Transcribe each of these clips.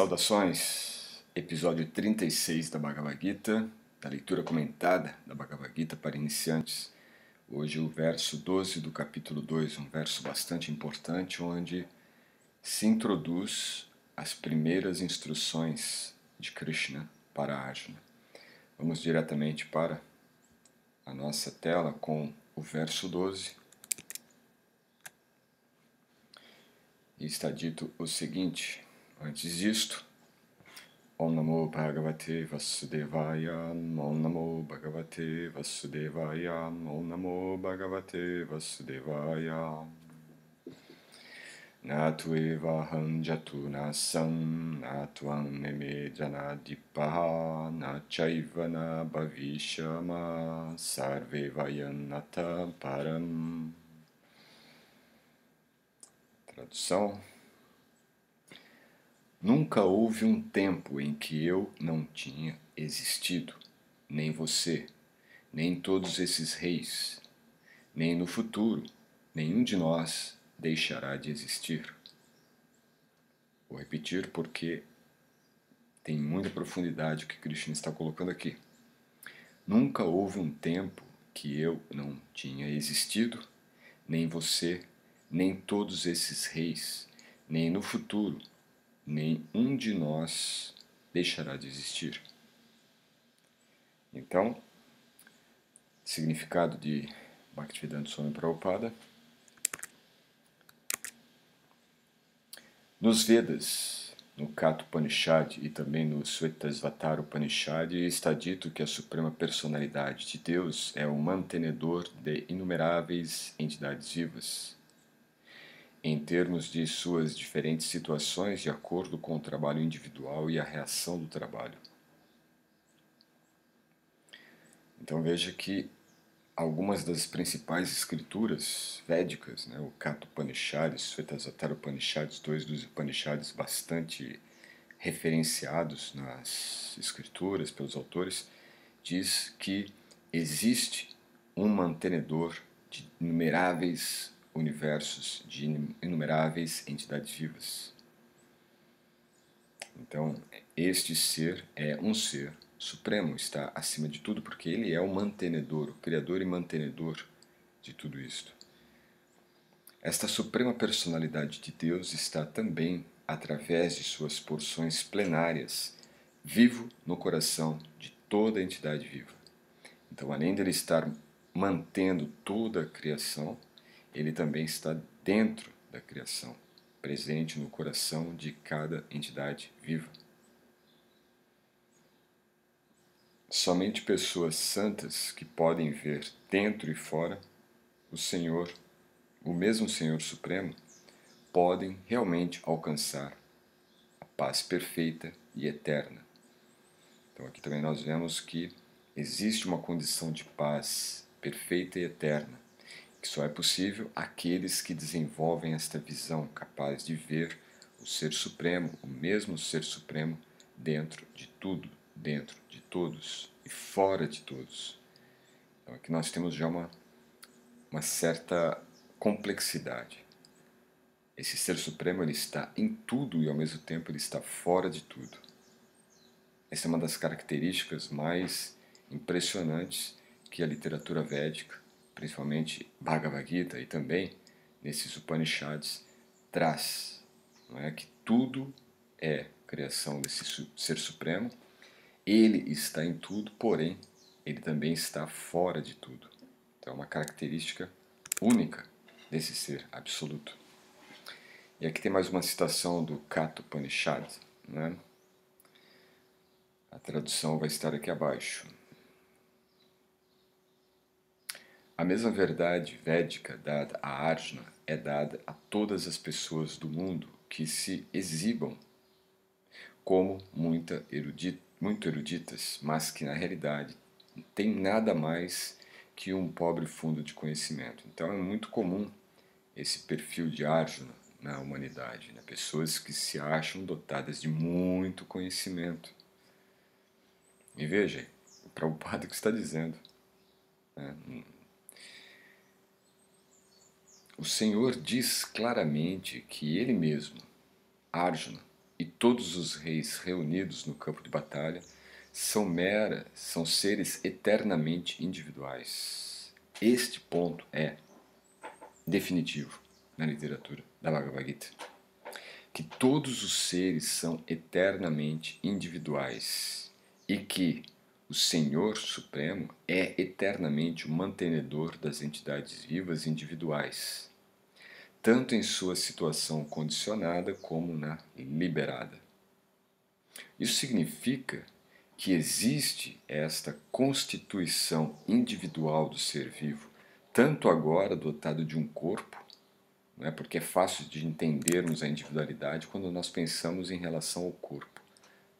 Saudações, episódio 36 da Bhagavad Gita, da leitura comentada da Bhagavad Gita para iniciantes. Hoje o verso 12 do capítulo 2, um verso bastante importante, onde se introduz as primeiras instruções de Krishna para Arjuna. Vamos diretamente para a nossa tela com o verso 12. E está dito o seguinte: antes disto, Om Namo Bhagavate Vasudevaya, Om Namo Bhagavate Vasudevaya, Om Namo Bhagavate Vasudevaya. Natu eva hanjatu nasam, natuam meme janadipaha, nachaiva na bhavishama, sarve vayanata param. Tradução: nunca houve um tempo em que eu não tinha existido, nem você, nem todos esses reis, nem no futuro, nenhum de nós deixará de existir. Vou repetir porque tem muita profundidade o que Krishna está colocando aqui. Nunca houve um tempo que eu não tinha existido, nem você, nem todos esses reis, nem no futuro, nenhum de nós deixará de existir. Então, significado de Bhaktivedanta Swami Prabhupada. Nos Vedas, no Katha Upanishad e também no Shvetashvatara Upanishad está dito que a Suprema Personalidade de Deus é o mantenedor de inumeráveis entidades vivas, em termos de suas diferentes situações de acordo com o trabalho individual e a reação do trabalho. Então veja que algumas das principais escrituras védicas, o Katha Upanishad, Shvetashvatara Upanishad, dois dos Upanishads bastante referenciados nas escrituras pelos autores, diz que existe um mantenedor de inumeráveis universos, de inumeráveis entidades vivas. Então, este ser é um ser supremo, está acima de tudo, porque ele é o mantenedor, o criador e mantenedor de tudo isto. Esta suprema personalidade de Deus está também, através de suas porções plenárias, vivo no coração de toda entidade viva. Então, além de ele estar mantendo toda a criação, ele também está dentro da criação, presente no coração de cada entidade viva. Somente pessoas santas que podem ver dentro e fora o Senhor, o mesmo Senhor Supremo, podem realmente alcançar a paz perfeita e eterna. Então aqui também nós vemos que existe uma condição de paz perfeita e eterna, que só é possível àqueles que desenvolvem esta visão capaz de ver o Ser Supremo, o mesmo Ser Supremo, dentro de tudo, dentro de todos e fora de todos. Então aqui nós temos já uma certa complexidade. Esse Ser Supremo ele está em tudo e ao mesmo tempo ele está fora de tudo. Essa é uma das características mais impressionantes que a literatura védica, principalmente Bhagavad Gita e também nesses Upanishads, traz. Não é? Que tudo é criação desse Ser Supremo, ele está em tudo, porém, ele também está fora de tudo. Então é uma característica única desse ser absoluto. E aqui tem mais uma citação do Katha Upanishad, né? A tradução vai estar aqui abaixo. A mesma verdade védica dada a Arjuna é dada a todas as pessoas do mundo que se exibam como muito eruditas, mas que na realidade tem nada mais que um pobre fundo de conhecimento. Então é muito comum esse perfil de Arjuna na humanidade, né? Pessoas que se acham dotadas de muito conhecimento. E veja, o Prabhupada que está dizendo, né? O Senhor diz claramente que ele mesmo, Arjuna, e todos os reis reunidos no campo de batalha são seres eternamente individuais. Este ponto é definitivo na literatura da Bhagavad Gita, que todos os seres são eternamente individuais e que o Senhor Supremo é eternamente o mantenedor das entidades vivas individuais, tanto em sua situação condicionada como na liberada. Isso significa que existe esta constituição individual do ser vivo, tanto agora dotado de um corpo, né, porque é fácil de entendermos a individualidade quando nós pensamos em relação ao corpo.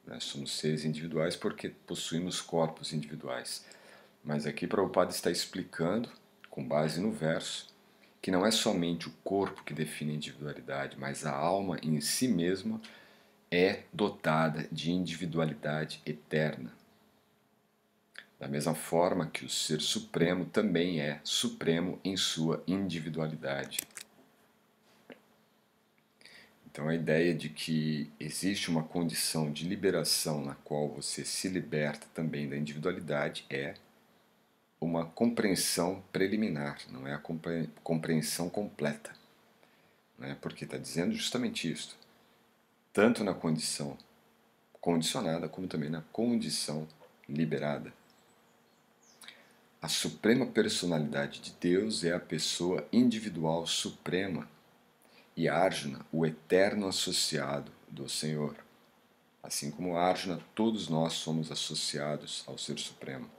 Né? Somos seres individuais porque possuímos corpos individuais. Mas aqui Prabhupada está explicando, com base no verso, que não é somente o corpo que define a individualidade, mas a alma em si mesma é dotada de individualidade eterna. Da mesma forma que o Ser Supremo também é supremo em sua individualidade. Então a ideia de que existe uma condição de liberação na qual você se liberta também da individualidade é uma compreensão preliminar, não é a compreensão completa. Né? Porque está dizendo justamente isso. Tanto na condição condicionada, como também na condição liberada. A suprema personalidade de Deus é a pessoa individual suprema e Arjuna, o eterno associado do Senhor. Assim como Arjuna, todos nós somos associados ao Ser Supremo.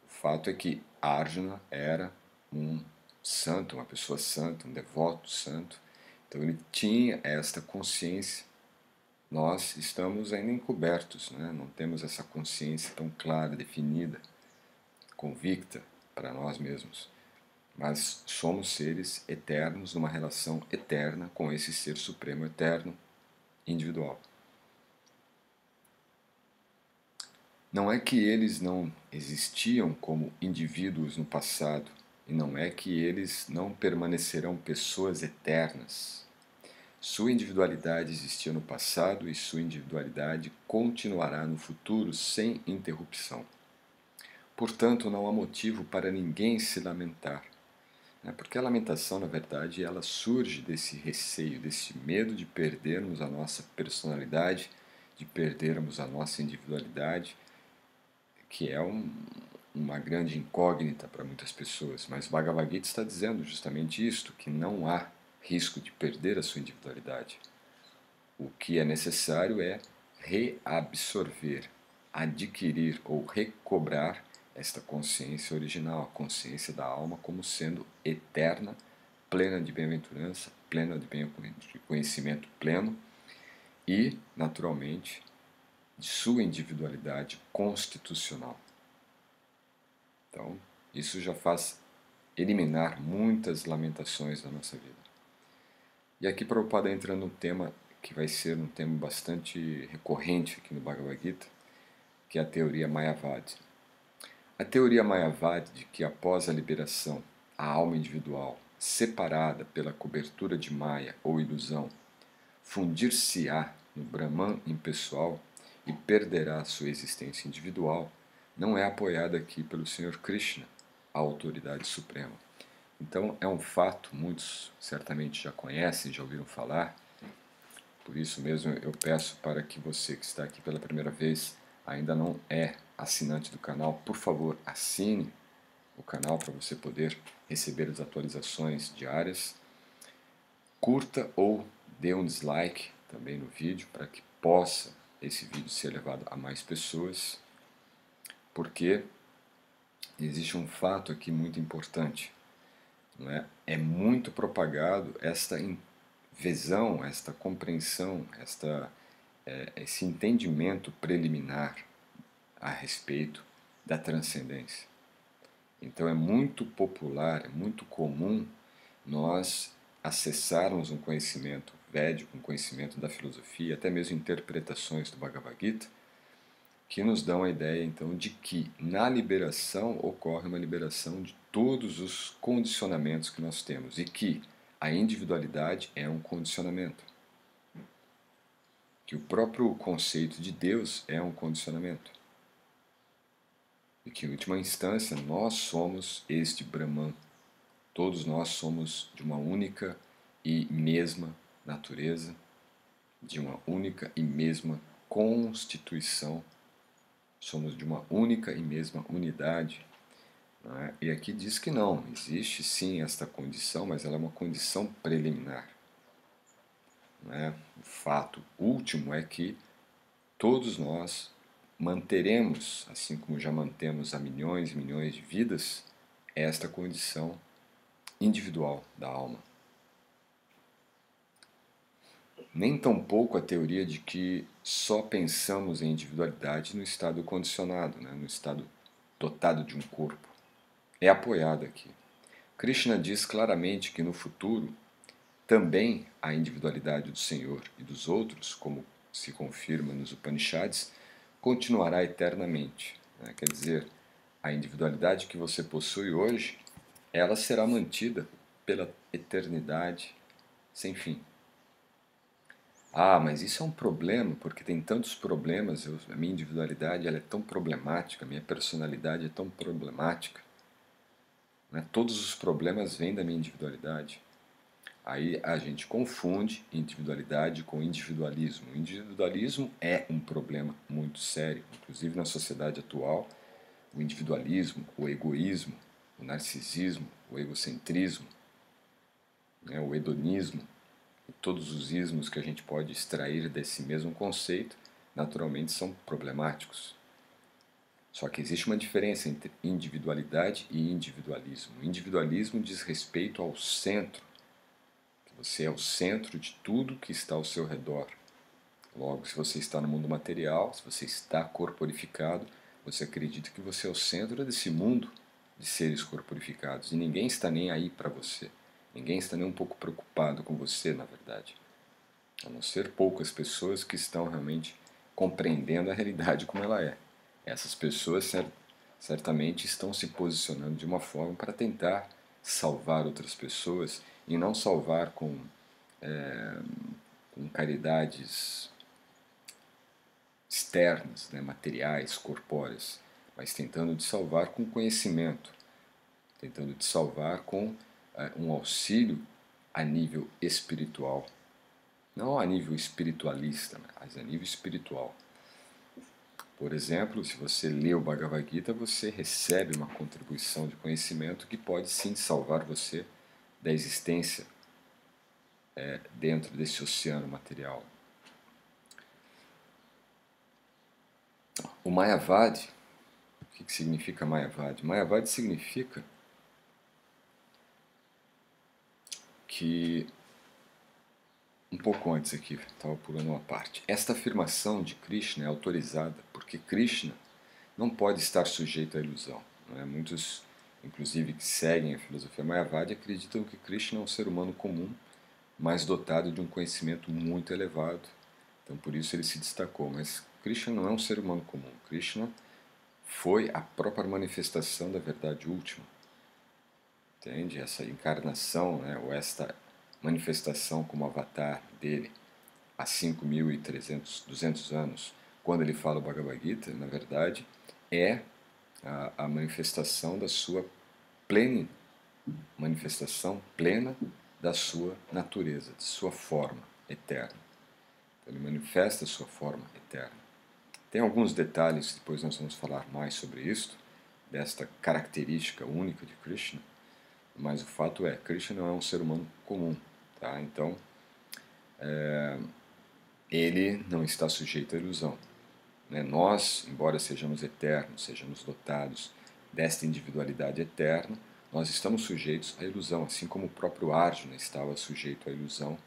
O fato é que Arjuna era um santo, uma pessoa santa, um devoto santo, então ele tinha esta consciência. Nós estamos ainda encobertos, né? Não temos essa consciência tão clara, definida, convicta para nós mesmos. Mas somos seres eternos numa relação eterna com esse Ser Supremo eterno, individual. Não é que eles não existiam como indivíduos no passado, e não é que eles não permanecerão pessoas eternas. Sua individualidade existia no passado e sua individualidade continuará no futuro sem interrupção. Portanto, não há motivo para ninguém se lamentar. Porque a lamentação, na verdade, ela surge desse receio, desse medo de perdermos a nossa personalidade, de perdermos a nossa individualidade, que é uma grande incógnita para muitas pessoas. Mas Bhagavad Gita está dizendo justamente isto, que não há risco de perder a sua individualidade. O que é necessário é reabsorver, adquirir ou recobrar esta consciência original, a consciência da alma como sendo eterna, plena de bem-aventurança, plena de conhecimento pleno e, naturalmente, de sua individualidade constitucional. Então, isso já faz eliminar muitas lamentações da nossa vida. E aqui Prabhupada entra num tema que vai ser um tema bastante recorrente aqui no Bhagavad Gita, que é a teoria Mayavadi. A teoria Mayavadi de que após a liberação, a alma individual, separada pela cobertura de Maya ou ilusão, fundir-se-á no Brahman impessoal e perderá sua existência individual, não é apoiada aqui pelo Sr. Krishna, a autoridade suprema. Então é um fato, muitos certamente já conhecem, já ouviram falar, por isso mesmo eu peço para que você que está aqui pela primeira vez, ainda não é assinante do canal, por favor, assine o canal para você poder receber as atualizações diárias. Curta ou dê um dislike também no vídeo para que possa esse vídeo ser levado a mais pessoas, porque existe um fato aqui muito importante. Não é? É muito propagado esta visão, esta compreensão, esse entendimento preliminar a respeito da transcendência. Então é muito popular, é muito comum nós acessarmos um conhecimento védico, um conhecimento da filosofia, até mesmo interpretações do Bhagavad Gita, que nos dão a ideia então de que na liberação ocorre uma liberação de todos os condicionamentos que nós temos e que a individualidade é um condicionamento. que o próprio conceito de Deus é um condicionamento. E que, em última instância, nós somos este Brahman. Todos nós somos de uma única e mesma natureza, de uma única e mesma constituição, somos de uma única e mesma unidade. Não é? E aqui diz que não, existe sim esta condição, mas ela é uma condição preliminar. Não é? O fato último é que todos nós manteremos, assim como já mantemos há milhões e milhões de vidas, esta condição individual da alma. Nem tampouco a teoria de que só pensamos em individualidade no estado condicionado, né, no estado dotado de um corpo, é apoiada aqui. Krishna diz claramente que no futuro também a individualidade do Senhor e dos outros, como se confirma nos Upanishads, continuará eternamente. Né? Quer dizer, a individualidade que você possui hoje, ela será mantida pela eternidade sem fim. Ah, mas isso é um problema, porque tem tantos problemas, a minha individualidade ela é tão problemática, a minha personalidade é tão problemática. Né? Todos os problemas vêm da minha individualidade. Aí a gente confunde individualidade com individualismo. O individualismo é um problema muito sério, inclusive na sociedade atual. O individualismo, o egoísmo, o narcisismo, o egocentrismo, né, o hedonismo, e todos os ismos que a gente pode extrair desse mesmo conceito, naturalmente são problemáticos. Só que existe uma diferença entre individualidade e individualismo. O individualismo diz respeito ao centro, que você é o centro de tudo que está ao seu redor. Logo, se você está no mundo material, se você está corporificado, você acredita que você é o centro desse mundo de seres corporificados e ninguém está nem aí para você. Ninguém está nem um pouco preocupado com você, na verdade. A não ser poucas pessoas que estão realmente compreendendo a realidade como ela é. Essas pessoas certamente estão se posicionando de uma forma para tentar salvar outras pessoas e não salvar com caridades externas, né, materiais, corpóreas, mas tentando te salvar com conhecimento, tentando te salvar com um auxílio a nível espiritual. Não a nível espiritualista, mas a nível espiritual. Por exemplo, se você lê o Bhagavad Gita, você recebe uma contribuição de conhecimento que pode sim salvar você da existência dentro desse oceano material. O Mayavadi, o que significa Mayavadi? Mayavadi significa que, um pouco antes aqui, estava pulando uma parte, esta afirmação de Krishna é autorizada porque Krishna não pode estar sujeito à ilusão. Né? Muitos, inclusive, que seguem a filosofia Mayavadi, acreditam que Krishna é um ser humano comum, mas dotado de um conhecimento muito elevado. Então, por isso ele se destacou. Mas Krishna não é um ser humano comum. Krishna foi a própria manifestação da verdade última. Entende? Essa encarnação, né, ou esta manifestação como avatar dele há 5.300, 200 anos, quando ele fala o Bhagavad Gita, na verdade, é a manifestação da sua plena manifestação plena da sua natureza, de sua forma eterna. Então, ele manifesta a sua forma eterna. Tem alguns detalhes, depois nós vamos falar mais sobre isto, desta característica única de Krishna, mas o fato é, Krishna não é um ser humano comum, tá? Então, ele não está sujeito à ilusão. Né? Nós, embora sejamos eternos, sejamos dotados desta individualidade eterna, nós estamos sujeitos à ilusão, assim como o próprio Arjuna estava sujeito à ilusão,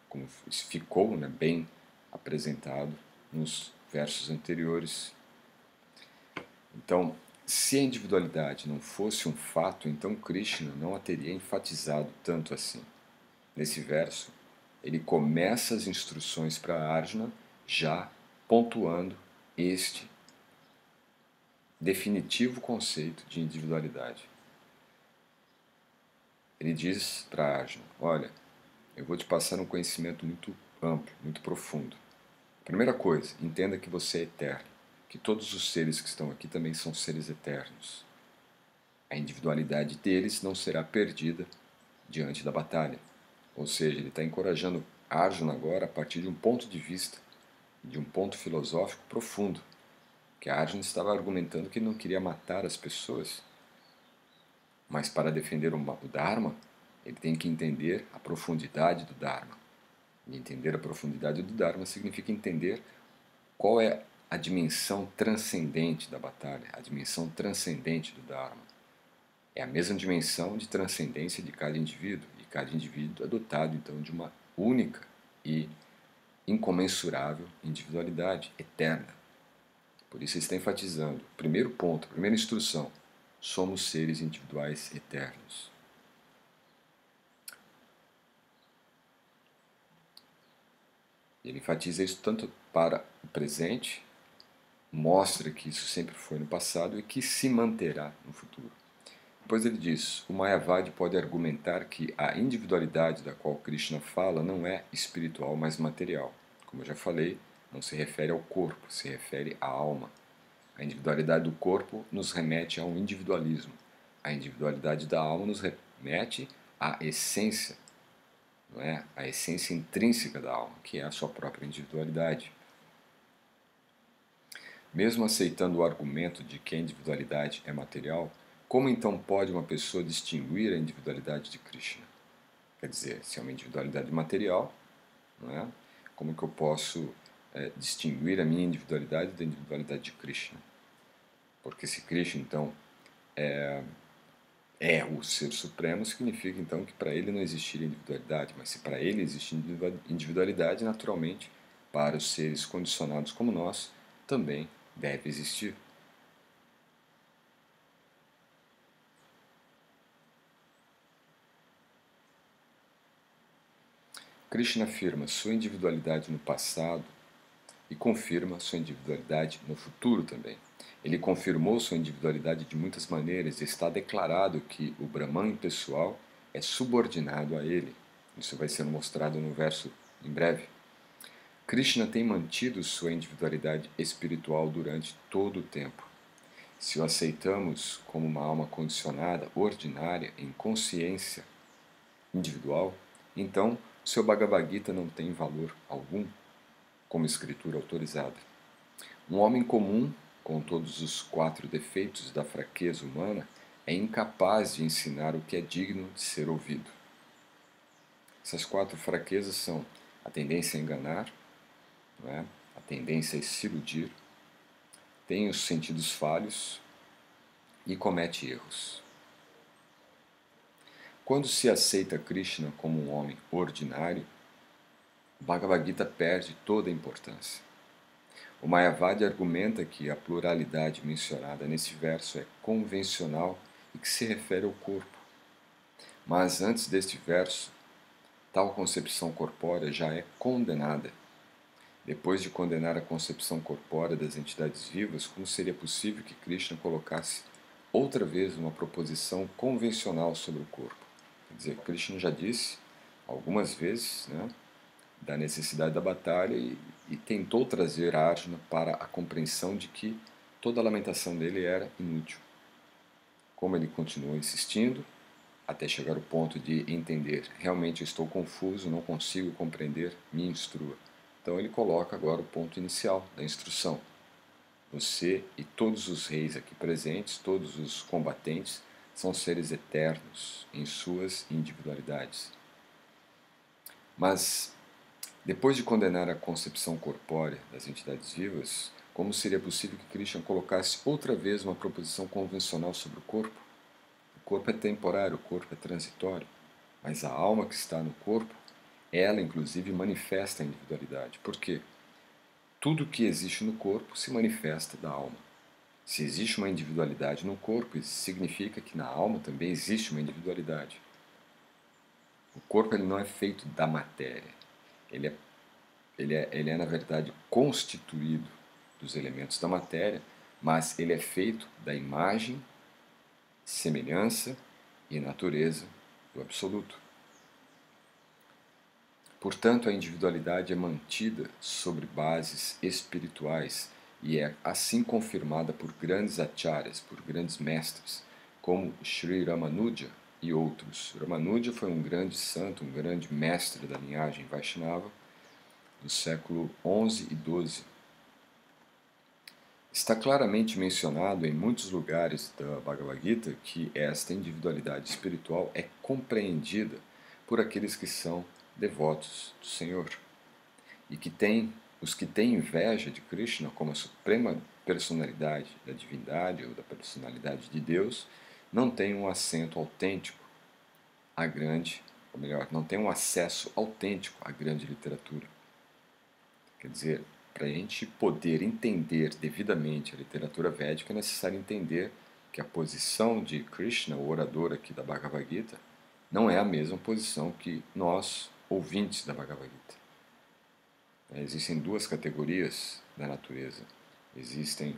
como ficou, né, bem apresentado nos versos anteriores. Então, se a individualidade não fosse um fato, então Krishna não a teria enfatizado tanto assim. Nesse verso, ele começa as instruções para Arjuna já pontuando este definitivo conceito de individualidade. Ele diz para Arjuna, olha, eu vou te passar um conhecimento muito amplo, muito profundo, Primeira coisa, entenda que você é eterno, que todos os seres que estão aqui também são seres eternos. A individualidade deles não será perdida diante da batalha. Ou seja, ele está encorajando Arjuna agora a partir de um ponto de vista, de um ponto filosófico profundo, que Arjuna estava argumentando que não queria matar as pessoas, mas para defender o Dharma, ele tem que entender a profundidade do Dharma. E entender a profundidade do Dharma significa entender qual é a dimensão transcendente da batalha, a dimensão transcendente do Dharma. É a mesma dimensão de transcendência de cada indivíduo, e cada indivíduo é dotado então de uma única e incomensurável individualidade eterna. Por isso ele está enfatizando, primeiro ponto, primeira instrução, somos seres individuais eternos. Ele enfatiza isso tanto para o presente, mostra que isso sempre foi no passado e que se manterá no futuro. Depois ele diz, o Mayavadi pode argumentar que a individualidade da qual Krishna fala não é espiritual, mas material. Como eu já falei, não se refere ao corpo, se refere à alma. A individualidade do corpo nos remete a um individualismo. A individualidade da alma nos remete à essência, não é? A essência intrínseca da alma, que é a sua própria individualidade. Mesmo aceitando o argumento de que a individualidade é material, como então pode uma pessoa distinguir a individualidade de Krishna? Quer dizer, se é uma individualidade material, não é? Como que eu posso distinguir a minha individualidade da individualidade de Krishna? Porque se Krishna, então, é o Ser Supremo, significa, então, que para ele não existiria individualidade. Mas se para ele existe individualidade, naturalmente, para os seres condicionados como nós, também deve existir. Krishna afirma sua individualidade no passado e confirma sua individualidade no futuro também. Ele confirmou sua individualidade de muitas maneiras e está declarado que o Brahman impessoal é subordinado a ele. Isso vai ser mostrado no verso em breve. Krishna tem mantido sua individualidade espiritual durante todo o tempo. Se o aceitamos como uma alma condicionada, ordinária, em consciência individual, então o seu Bhagavad Gita não tem valor algum como escritura autorizada. Um homem comum, com todos os 4 defeitos da fraqueza humana, é incapaz de ensinar o que é digno de ser ouvido. Essas 4 fraquezas são a tendência a enganar, não é? A tendência a se iludir, tem os sentidos falhos e comete erros. Quando se aceita Krishna como um homem ordinário, o Bhagavad Gita perde toda a importância. O Mayavadi argumenta que a pluralidade mencionada nesse verso é convencional e que se refere ao corpo. Mas antes deste verso, tal concepção corpórea já é condenada. Depois de condenar a concepção corpórea das entidades vivas, como seria possível que Krishna colocasse outra vez uma proposição convencional sobre o corpo? Quer dizer, Krishna já disse algumas vezes, né, da necessidade da batalha e tentou trazer Arjuna para a compreensão de que toda a lamentação dele era inútil. Como ele continuou insistindo, até chegar ao ponto de entender, realmente eu estou confuso, não consigo compreender, me instrua. Então ele coloca agora o ponto inicial da instrução. Você e todos os reis aqui presentes, todos os combatentes, são seres eternos em suas individualidades. Mas, depois de condenar a concepção corpórea das entidades vivas, como seria possível que Krishna colocasse outra vez uma proposição convencional sobre o corpo? O corpo é temporário, o corpo é transitório, mas a alma que está no corpo, ela inclusive manifesta a individualidade. Por quê? Tudo que existe no corpo se manifesta da alma. Se existe uma individualidade no corpo, isso significa que na alma também existe uma individualidade. O corpo ele não é feito da matéria. Ele é, na verdade, constituído dos elementos da matéria, mas ele é feito da imagem, semelhança e natureza do Absoluto. Portanto, a individualidade é mantida sobre bases espirituais e é assim confirmada por grandes acharyas, por grandes mestres, como Sri Ramanuja e outros. Ramanuja foi um grande santo, um grande mestre da linhagem Vaishnava do século XI e XII. Está claramente mencionado em muitos lugares da Bhagavad Gita que esta individualidade espiritual é compreendida por aqueles que são devotos do Senhor e que os que têm inveja de Krishna como a suprema personalidade da divindade ou da personalidade de Deus não têm um assento autêntico à grande, ou melhor, não têm um acesso autêntico à grande literatura. Quer dizer, para a gente poder entender devidamente a literatura védica, é necessário entender que a posição de Krishna, o orador aqui da Bhagavad Gita, não é a mesma posição que nós, ouvintes da Bhagavad Gita. Existem duas categorias da natureza. Existem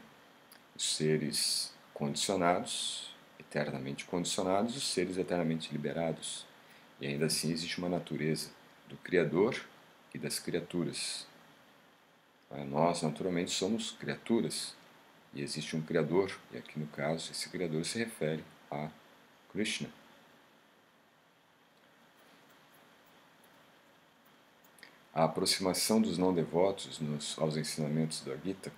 os seres condicionados, eternamente condicionados, e os seres eternamente liberados. E ainda assim existe uma natureza do Criador e das criaturas. Nós, naturalmente, somos criaturas e existe um Criador, e aqui no caso, esse Criador se refere a Krishna. A aproximação dos não-devotos aos ensinamentos da Gita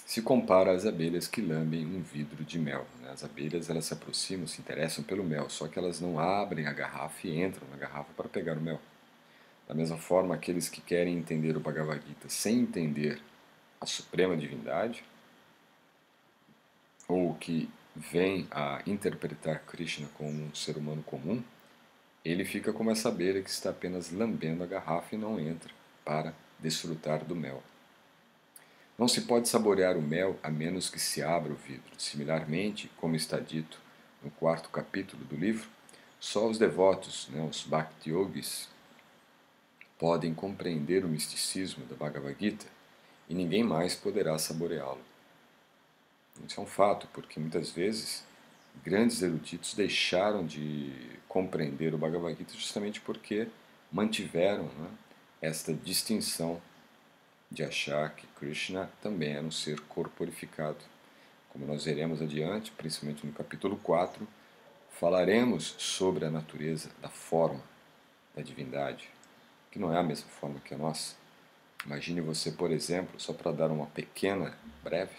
se compara às abelhas que lambem um vidro de mel. As abelhas elas se aproximam, se interessam pelo mel, só que elas não abrem a garrafa e entram na garrafa para pegar o mel. Da mesma forma, aqueles que querem entender o Bhagavad Gita sem entender a suprema divindade, ou que vêm a interpretar Krishna como um ser humano comum, ele fica como essa abelha que está apenas lambendo a garrafa e não entra para desfrutar do mel. Não se pode saborear o mel a menos que se abra o vidro. Similarmente, como está dito no 4º capítulo do livro, só os devotos, os Bhakti Yogis, podem compreender o misticismo da Bhagavad Gita e ninguém mais poderá saboreá-lo. Isso é um fato, porque muitas vezes grandes eruditos deixaram de compreender o Bhagavad Gita justamente porque mantiveram esta distinção de achar que Krishna também era um ser corporificado. Como nós veremos adiante, principalmente no capítulo 4, falaremos sobre a natureza da forma da divindade, que não é a mesma forma que a nossa. Imagine você, por exemplo, só para dar uma pequena breve,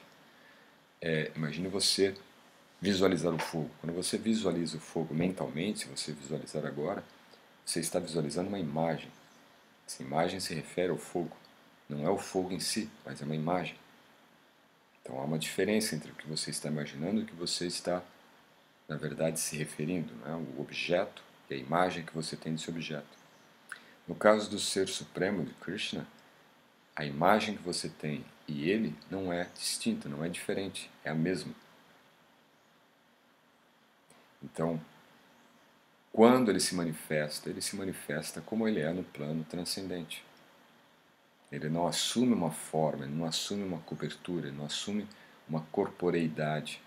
imagine você visualizar o fogo. Quando você visualiza o fogo mentalmente, se você visualizar agora, você está visualizando uma imagem. Essa imagem se refere ao fogo. Não é o fogo em si, mas é uma imagem. Então há uma diferença entre o que você está imaginando e o que você está, na verdade, se referindo, o objeto e a imagem que você tem desse objeto. No caso do Ser Supremo de Krishna, a imagem que você tem e ele não é distinta, não é diferente, é a mesma. Então, quando ele se manifesta como ele é no plano transcendente. Ele não assume uma forma, ele não assume uma cobertura, ele não assume uma corporeidade,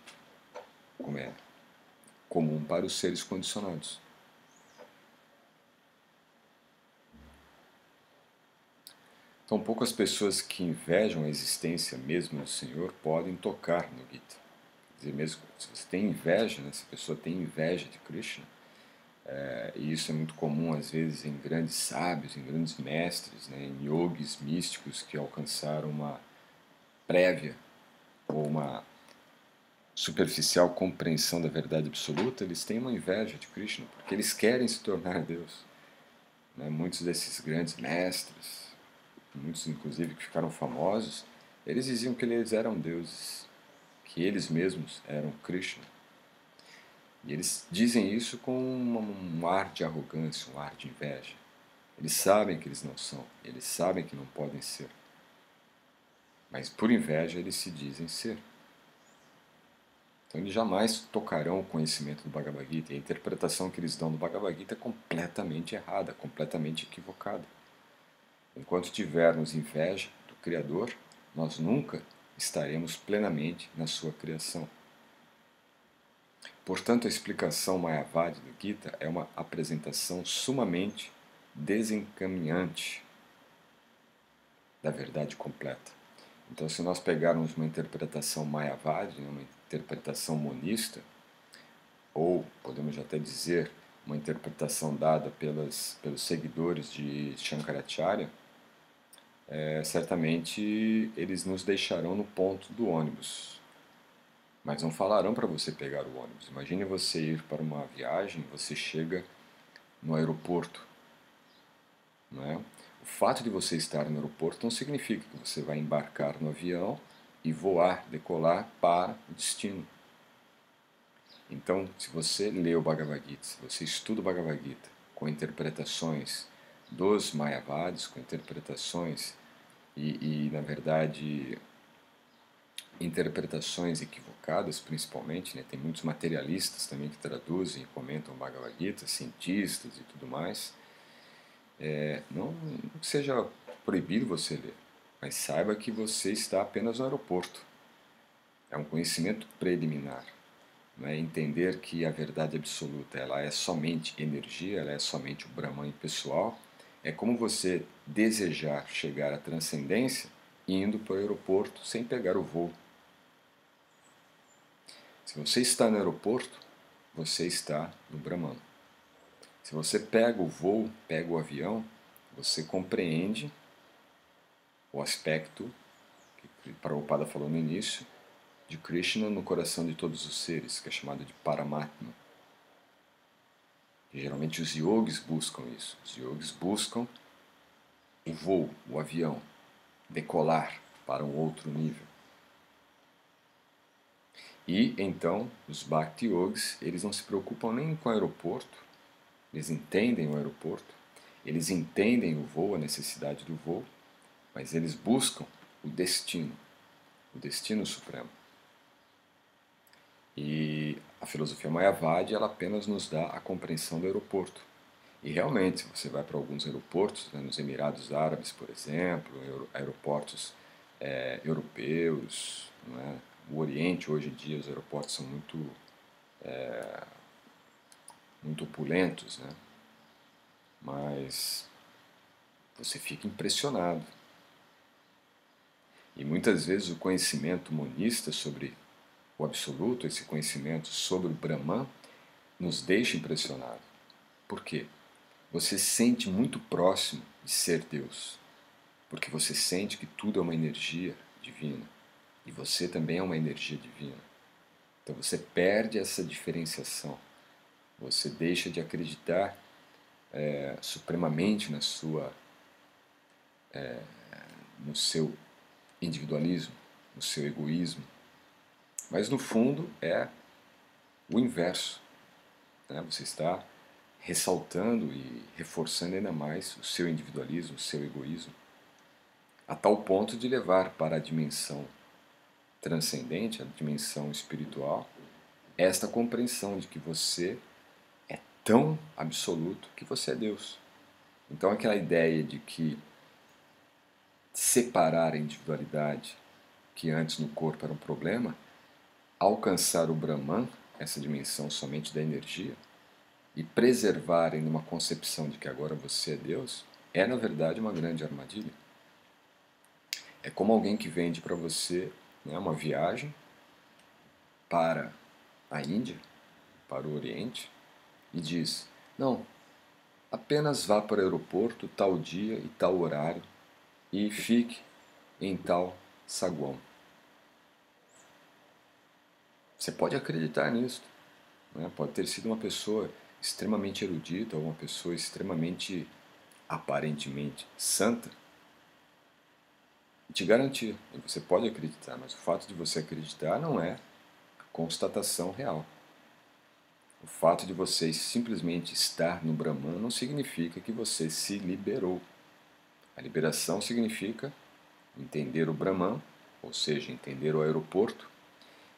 como é comum para os seres condicionados. Então, poucas pessoas que invejam a existência mesmo do Senhor podem tocar no Gita. Quer dizer, mesmo se você tem inveja, se a pessoa tem inveja de Krishna, e isso é muito comum às vezes em grandes sábios, em grandes mestres, em yogis místicos que alcançaram uma prévia ou uma superficial compreensão da verdade absoluta, eles têm uma inveja de Krishna, porque eles querem se tornar Deus. Muitos desses grandes mestres, muitos inclusive que ficaram famosos, eles diziam que eles eram deuses, que eles mesmos eram Krishna. E eles dizem isso com um ar de arrogância, um ar de inveja. Eles sabem que eles não são, eles sabem que não podem ser. Mas por inveja eles se dizem ser. Então eles jamais tocarão o conhecimento do Bhagavad Gita. E a interpretação que eles dão do Bhagavad Gita é completamente errada, completamente equivocada. Enquanto tivermos inveja do Criador, nós nunca estaremos plenamente na sua criação. Portanto, a explicação Mayavadi do Gita é uma apresentação sumamente desencaminhante da verdade completa. Então, se nós pegarmos uma interpretação Mayavadi, uma interpretação monista, ou podemos até dizer uma interpretação dada pelos seguidores de Shankaracharya, certamente eles nos deixarão no ponto do ônibus, mas não falarão para você pegar o ônibus. Imagine você ir para uma viagem, você chega no aeroporto, não é? O fato de você estar no aeroporto não significa que você vai embarcar no avião e voar, decolar para o destino. Então, se você lê o Bhagavad Gita, se você estuda o Bhagavad Gita com interpretações dos Mayavadis, com interpretações na verdade, interpretações equivocadas, principalmente, né? Tem muitos materialistas também que traduzem e comentam o Bhagavad Gita, cientistas e tudo mais. Não seja proibido você ler, mas saiba que você está apenas no aeroporto. É um conhecimento preliminar. Né? Entender que a verdade absoluta ela é somente energia, ela é somente o Brahman impessoal. É como você desejar chegar à transcendência indo para o aeroporto sem pegar o voo. Se você está no aeroporto, você está no Brahman. Se você pega o voo, pega o avião, você compreende o aspecto que Prabhupada falou no início, de Krishna no coração de todos os seres, que é chamado de Paramatma. E geralmente os yogis buscam isso. Os yogis buscam o voo, o avião, decolar para um outro nível. E então os Bhakti Yogis, eles não se preocupam nem com o aeroporto, eles entendem o aeroporto, eles entendem o voo, a necessidade do voo, mas eles buscam o destino supremo. E a filosofia Mayavadi, ela apenas nos dá a compreensão do aeroporto. E realmente, se você vai para alguns aeroportos, né, nos Emirados Árabes, por exemplo, aeroportos europeus, né, o Oriente, hoje em dia, os aeroportos são muito opulentos, né, mas você fica impressionado. E muitas vezes o conhecimento monista sobre o absoluto, esse conhecimento sobre o Brahman, nos deixa impressionados. Por quê? Você se sente muito próximo de ser Deus, porque você sente que tudo é uma energia divina e você também é uma energia divina. Então você perde essa diferenciação, você deixa de acreditar supremamente no seu individualismo, no seu egoísmo, mas no fundo é o inverso, né? Você está ressaltando e reforçando ainda mais o seu individualismo, o seu egoísmo, a tal ponto de levar para a dimensão transcendente, a dimensão espiritual, esta compreensão de que você é tão absoluto que você é Deus. Então aquela ideia de que separar a individualidade, que antes no corpo era um problema, alcançar o Brahman, essa dimensão somente da energia, e preservarem numa concepção de que agora você é Deus, é na verdade uma grande armadilha. É como alguém que vende para você, né, uma viagem para a Índia, para o Oriente, e diz, não, apenas vá para o aeroporto tal dia e tal horário e fique em tal saguão. Você pode acreditar nisso, né? Pode ter sido uma pessoa extremamente erudita ou uma pessoa extremamente, aparentemente, santa, e te garantir, e você pode acreditar, mas o fato de você acreditar não é a constatação real. O fato de você simplesmente estar no Brahman não significa que você se liberou. A liberação significa entender o Brahman, ou seja, entender o aeroporto,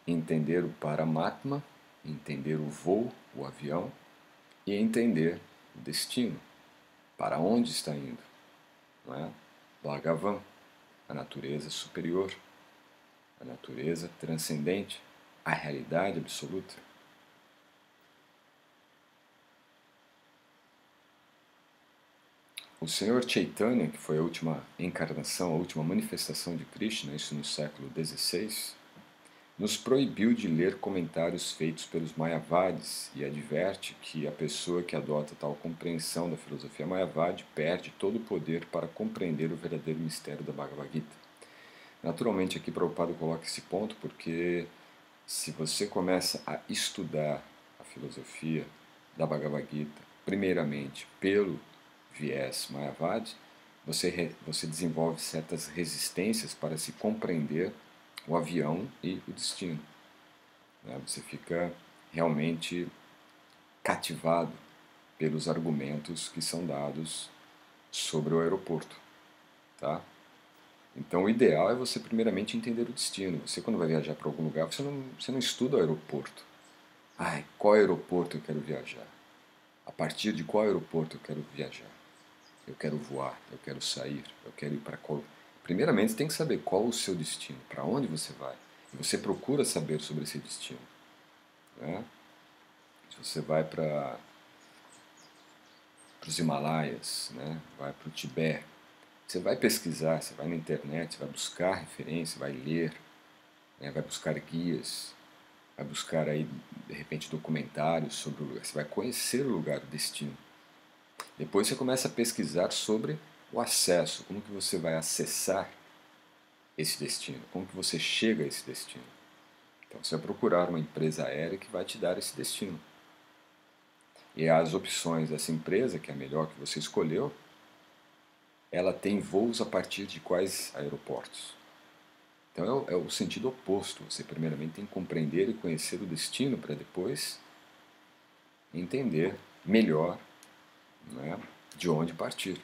entender o Paramatma, entender o voo, o avião, e entender o destino, para onde está indo. Não é? Bhagavan, a natureza superior, a natureza transcendente, a realidade absoluta. O Senhor Chaitanya, que foi a última encarnação, a última manifestação de Krishna, isso no século XVI, nos proibiu de ler comentários feitos pelos Mayavadis e adverte que a pessoa que adota tal compreensão da filosofia Mayavadi perde todo o poder para compreender o verdadeiro mistério da Bhagavad Gita. Naturalmente, aqui Prabhupada coloca esse ponto porque se você começa a estudar a filosofia da Bhagavad Gita, primeiramente pelo viés Mayavadi, você desenvolve certas resistências para se compreender o avião e o destino. Né? Você fica realmente cativado pelos argumentos que são dados sobre o aeroporto. Tá? Então, o ideal é você primeiramente entender o destino. Você, quando vai viajar para algum lugar, você não estuda o aeroporto. Ai, qual aeroporto eu quero viajar? A partir de qual aeroporto eu quero viajar? Eu quero voar, eu quero sair, eu quero ir para qual... Primeiramente, você tem que saber qual o seu destino, para onde você vai. E você procura saber sobre esse destino. Né? Se você vai para os Himalaias, né? Vai para o Tibete, você vai pesquisar, você vai na internet, você vai buscar referência, vai ler, né? Vai buscar guias, vai buscar aí, de repente, documentários sobre o lugar. Você vai conhecer o lugar, o destino. Depois você começa a pesquisar sobre o acesso, como que você vai acessar esse destino, como que você chega a esse destino. Então você vai procurar uma empresa aérea que vai te dar esse destino. E as opções dessa empresa, que é a melhor que você escolheu, ela tem voos a partir de quais aeroportos? Então é o sentido oposto. Você primeiramente tem que compreender e conhecer o destino para depois entender melhor, né, de onde partir.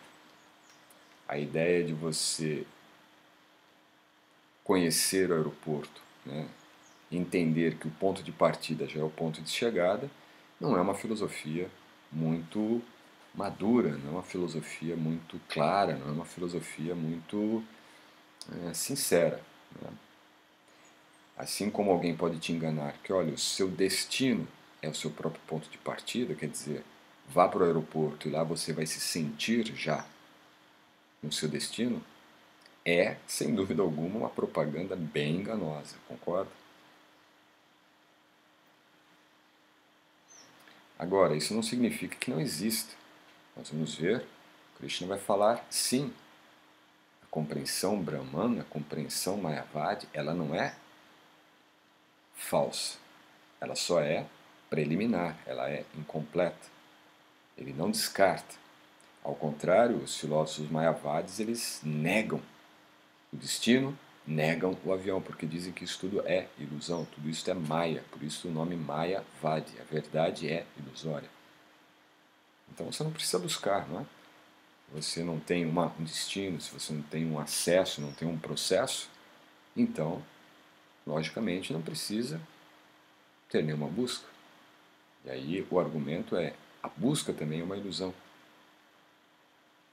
A ideia de você conhecer o aeroporto, né, entender que o ponto de partida já é o ponto de chegada, não é uma filosofia muito madura, não é uma filosofia muito clara, não é uma filosofia muito sincera. Né? Assim como alguém pode te enganar que, olha, o seu destino é o seu próprio ponto de partida, quer dizer, vá para o aeroporto e lá você vai se sentir já no seu destino, é, sem dúvida alguma, uma propaganda bem enganosa, concorda? Agora, isso não significa que não exista. Nós vamos ver, Krishna vai falar, sim, a compreensão brahmana, a compreensão mayavadi, ela não é falsa, ela só é preliminar, ela é incompleta. Ele não descarta. Ao contrário, os filósofos mayavadis, eles negam o destino, negam o avião, porque dizem que isso tudo é ilusão, tudo isso é Maya, por isso o nome Mayavadi, a verdade é ilusória. Então você não precisa buscar, não é? Você não tem um destino, se você não tem um acesso, não tem um processo, então, logicamente, não precisa ter nenhuma busca. E aí o argumento é, a busca também é uma ilusão.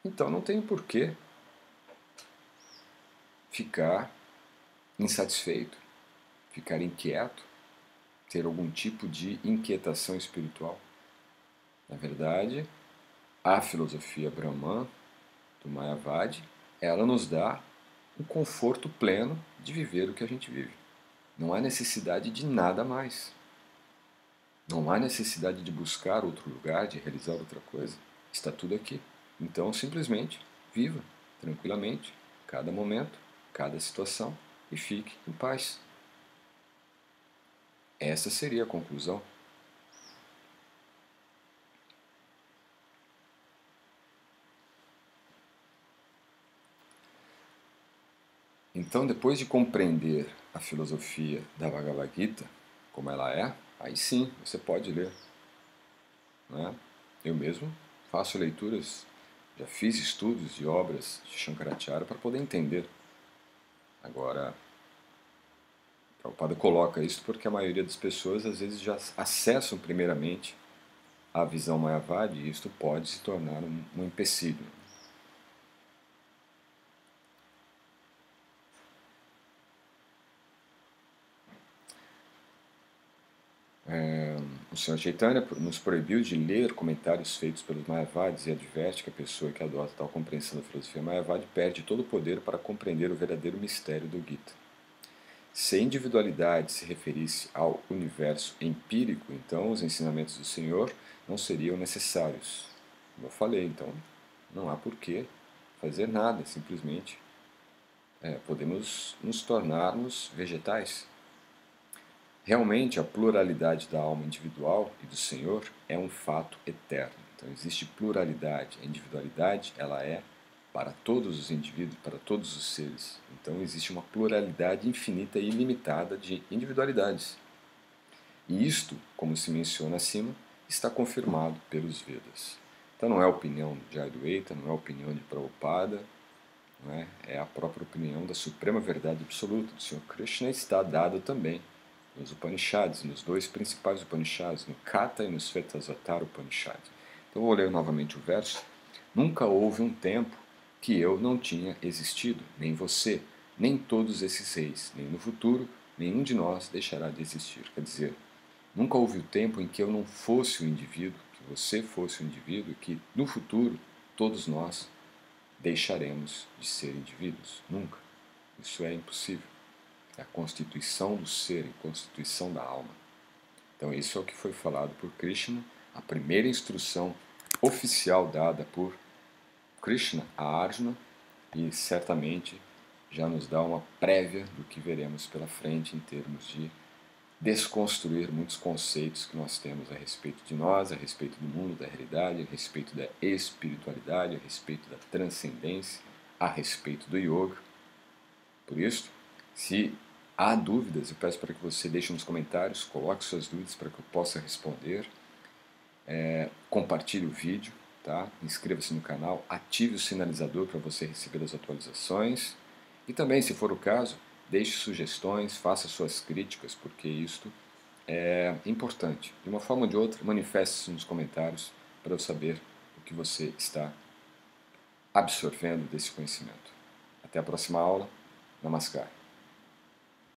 Então não tem porquê ficar insatisfeito, ficar inquieto, ter algum tipo de inquietação espiritual. Na verdade, a filosofia Brahman, do Mayavadi, ela nos dá um conforto pleno de viver o que a gente vive. Não há necessidade de nada mais. Não há necessidade de buscar outro lugar, de realizar outra coisa. Está tudo aqui. Então, simplesmente, viva tranquilamente, cada momento, cada situação e fique em paz. Essa seria a conclusão. Então, depois de compreender a filosofia da Bhagavad Gita, como ela é, aí sim você pode ler. Né? Eu mesmo faço leituras, já fiz estudos de obras de Shankaracharya para poder entender. Agora, Prabhupada coloca isso porque a maioria das pessoas às vezes já acessam primeiramente a visão Mayavadi e isto pode se tornar um empecilho. O Sr. Chaitanya nos proibiu de ler comentários feitos pelos Mayavadis e adverte que a pessoa que adota tal compreensão da filosofia Mayavadi perde todo o poder para compreender o verdadeiro mistério do Gita. Se a individualidade se referisse ao universo empírico, então os ensinamentos do Senhor não seriam necessários. Como eu falei, então não há por que fazer nada, simplesmente podemos nos tornarmos vegetais. Realmente, a pluralidade da alma individual e do Senhor é um fato eterno. Então, existe pluralidade. A individualidade, ela é para todos os indivíduos, para todos os seres. Então, existe uma pluralidade infinita e ilimitada de individualidades. E isto, como se menciona acima, está confirmado pelos Vedas. Então, não é a opinião de Adwaita, não é a opinião de Prabhupada, não é? É a própria opinião da suprema verdade absoluta do Senhor Krishna, está dada também nos Upanishads, nos dois principais Upanishads, no Katha e no Svetasvatara Upanishad. Então vou ler novamente o verso. Nunca houve um tempo que eu não tinha existido, nem você, nem todos esses reis, nem no futuro, nenhum de nós deixará de existir. Quer dizer, nunca houve o tempo em que eu não fosse o indivíduo, que você fosse o indivíduo, e que no futuro todos nós deixaremos de ser indivíduos. Nunca. Isso é impossível. É a constituição do ser, a constituição da alma. Então isso é o que foi falado por Krishna, a primeira instrução oficial dada por Krishna a Arjuna, e certamente já nos dá uma prévia do que veremos pela frente em termos de desconstruir muitos conceitos que nós temos a respeito de nós, a respeito do mundo, da realidade, a respeito da espiritualidade, a respeito da transcendência, a respeito do yoga. Por isso, se há dúvidas, eu peço para que você deixe nos comentários, coloque suas dúvidas para que eu possa responder. Compartilhe o vídeo, tá? Inscreva-se no canal, ative o sinalizador para você receber as atualizações. E também, se for o caso, deixe sugestões, faça suas críticas, porque isto é importante. De uma forma ou de outra, manifeste-se nos comentários para eu saber o que você está absorvendo desse conhecimento. Até a próxima aula. Namaskar.